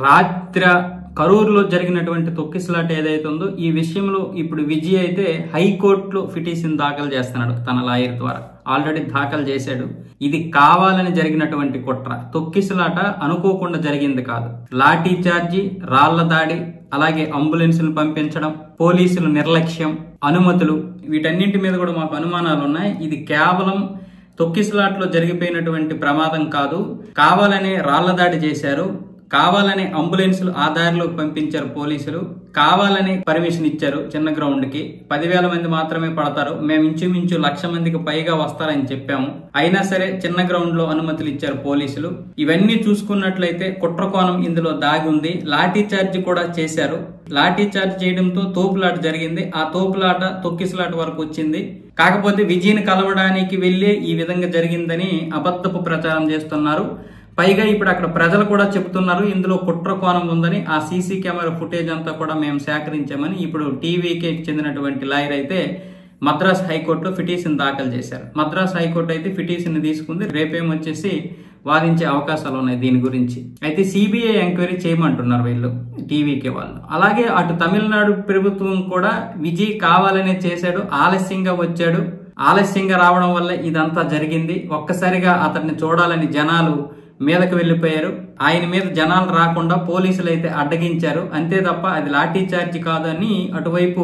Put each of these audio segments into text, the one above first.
రాత్రి కరూరులో జరిగినటువంటి తొక్కిసలాట ఏదైతే ఉందో ఈ విషయంలో ఇప్పుడు విజయ్ అయితే హైకోర్టులో పిటిషన్ దాఖలు చేస్తున్నాడు తన లాయర్ ద్వారా. ఆల్రెడీ దాఖలు చేశాడు. ఇది కావాలని జరిగినటువంటి కుట్ర, తొక్కిసలాట అనుకోకుండా జరిగింది కాదు. లాఠీ చార్జీ, రాళ్ల దాడి, అలాగే అంబులెన్సులు పంపించడం, పోలీసుల నిర్లక్ష్యం, అనుమతులు, వీటన్నింటి మీద కూడా మాకు అనుమానాలు ఉన్నాయి. ఇది కేవలం తొక్కిసలాటలో జరిగిపోయినటువంటి ప్రమాదం కాదు, కావాలనే రాళ్ల దాడి చేశారు, కావాలని అంబులెన్సులు ఆ దారిలో పంపించారు పోలీసులు, కావాలని పర్మిషన్ ఇచ్చారు. చిన్న గ్రౌండ్ కి 10,000 మంది మాత్రమే పడతారు, మేము ఇంచుమించు 1,00,000 మందికి పైగా వస్తారని చెప్పాము, అయినా సరే చిన్న గ్రౌండ్ లో అనుమతులు ఇచ్చారు పోలీసులు. ఇవన్నీ చూసుకున్నట్లయితే కుట్రకోణం ఇందులో దాగి ఉంది. లాఠీ చార్జ్ కూడా చేశారు. లాఠీ చార్జ్ చేయడంతో తోపులాట జరిగింది. ఆ తోపులాట తొక్కిసలాట వరకు వచ్చింది. కాకపోతే విజయ్ని కలవడానికి వెళ్లే ఈ విధంగా జరిగిందని అబద్ధపు ప్రచారం చేస్తున్నారు. పైగా ఇప్పుడు అక్కడ ప్రజలు కూడా చెబుతున్నారు ఇందులో కుట్ర కోణం ఉందని. ఆ సీసీ కెమెరా ఫుటేజ్ అంతా కూడా మేము సేకరించామని ఇప్పుడు టీవీకి చెందినటువంటి లాయర్ అయితే మద్రాస్ హైకోర్టులో పిటిషన్ దాఖలు చేశారు. మద్రాస్ హైకోర్టు అయితే పిటిషన్ తీసుకుంది. రేపేమొచ్చేసి వాదించే అవకాశాలు ఉన్నాయి దీని గురించి. అయితే సిబిఐ ఎంక్వైరీ చేయమంటున్నారు వీళ్ళు, టీవీకి వాళ్ళు. అలాగే అటు తమిళనాడు ప్రభుత్వం కూడా విజయ్ కావాలనే చేశాడు, ఆలస్యంగా వచ్చాడు, ఆలస్యంగా రావడం వల్ల ఇదంతా జరిగింది. ఒక్కసారిగా అతన్ని చూడాలని జనాలు మీదకు వెళ్లిపోయారు. ఆయన మీద జనాలు రాకుండా పోలీసులు అయితే అడ్డగించారు, అంతే తప్ప అది లాఠీ చార్జీ కాదని అటువైపు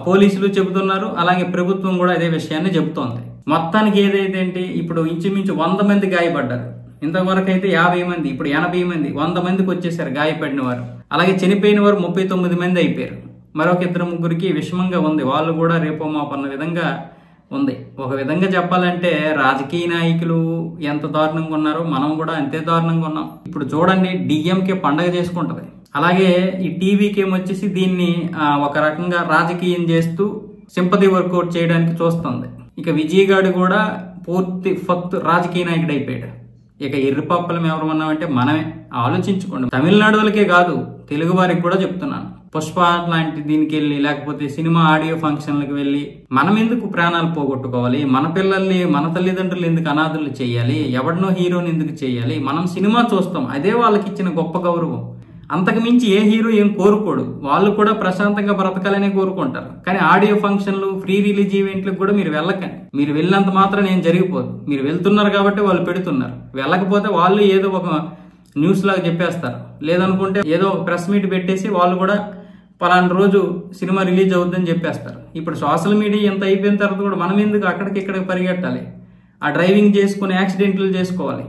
పోలీసులు చెబుతున్నారు. అలాగే ప్రభుత్వం కూడా అదే విషయాన్ని చెబుతోంది. మొత్తానికి ఏదైతే ఇప్పుడు ఇంచుమించు 100 మంది గాయపడ్డారు. ఇంతవరకు అయితే 50 మంది, ఇప్పుడు 80 మంది, 100 మందికి వచ్చేసారు గాయపడిన వారు. అలాగే చనిపోయిన వారు 39 మంది అయిపోయారు. మరొక 2-3కి విషమంగా ఉంది. వాళ్ళు కూడా రేపో మాపన్న విధంగా ఉంది. ఒక విధంగా చెప్పాలంటే రాజకీయ నాయకులు ఎంత దారుణంగా ఉన్నారో మనం కూడా అంతే దారుణంగా ఉన్నాం. ఇప్పుడు చూడండి, డిఎంకే పండగ చేసుకుంటది, అలాగే ఈ టీవీకి ఏమొచ్చేసి దీన్ని ఒక రకంగా రాజకీయం చేస్తూ సింపతి వర్కౌట్ చేయడానికి చూస్తుంది. ఇక విజయ్ గారు కూడా పూర్తి ఫక్తు రాజకీయ నాయకుడు అయిపోయాడు. ఇక ఎర్రిపప్పలం ఎవరు ఉన్నామంటే మనమే. ఆలోచించుకోండి. తమిళనాడు వాళ్ళకే కాదు, తెలుగు వారికి కూడా చెప్తున్నాను. పుష్ప లాంటి దీనికి వెళ్ళి, లేకపోతే సినిమా ఆడియో ఫంక్షన్లకు వెళ్ళి మనం ఎందుకు ప్రాణాలు పోగొట్టుకోవాలి? మన పిల్లల్ని, మన తల్లిదండ్రులు ఎందుకు అనాథులు చేయాలి? ఎవరినో హీరోని ఎందుకు చేయాలి? మనం సినిమా చూస్తాం, అదే వాళ్ళకి ఇచ్చిన గొప్ప గౌరవం. అంతకు మించి ఏ హీరో ఏం కోరుకోడు. వాళ్ళు కూడా ప్రశాంతంగా బ్రతకాలనే కోరుకుంటారు. కానీ ఆడియో ఫంక్షన్లు, ఫ్రీ రిలీజ్ ఈవెంట్లకు కూడా మీరు వెళ్ళకండి. మీరు వెళ్ళినంత మాత్రం ఏం జరిగిపోదు. మీరు వెళ్తున్నారు కాబట్టి వాళ్ళు పెడుతున్నారు. వెళ్ళకపోతే వాళ్ళు ఏదో ఒక న్యూస్ లాగా చెప్పేస్తారు. లేదనుకుంటే ఏదో ఒక ప్రెస్ మీట్ పెట్టేసి వాళ్ళు కూడా పలానా రోజు సినిమా రిలీజ్ అవుతుందని చెప్పేస్తారు. ఇప్పుడు సోషల్ మీడియా ఎంత అయిపోయిన తర్వాత కూడా మనం ఎందుకు అక్కడికి ఇక్కడికి పరిగెట్టాలి? ఆ డ్రైవింగ్ చేసుకుని యాక్సిడెంట్లు చేసుకోవాలి?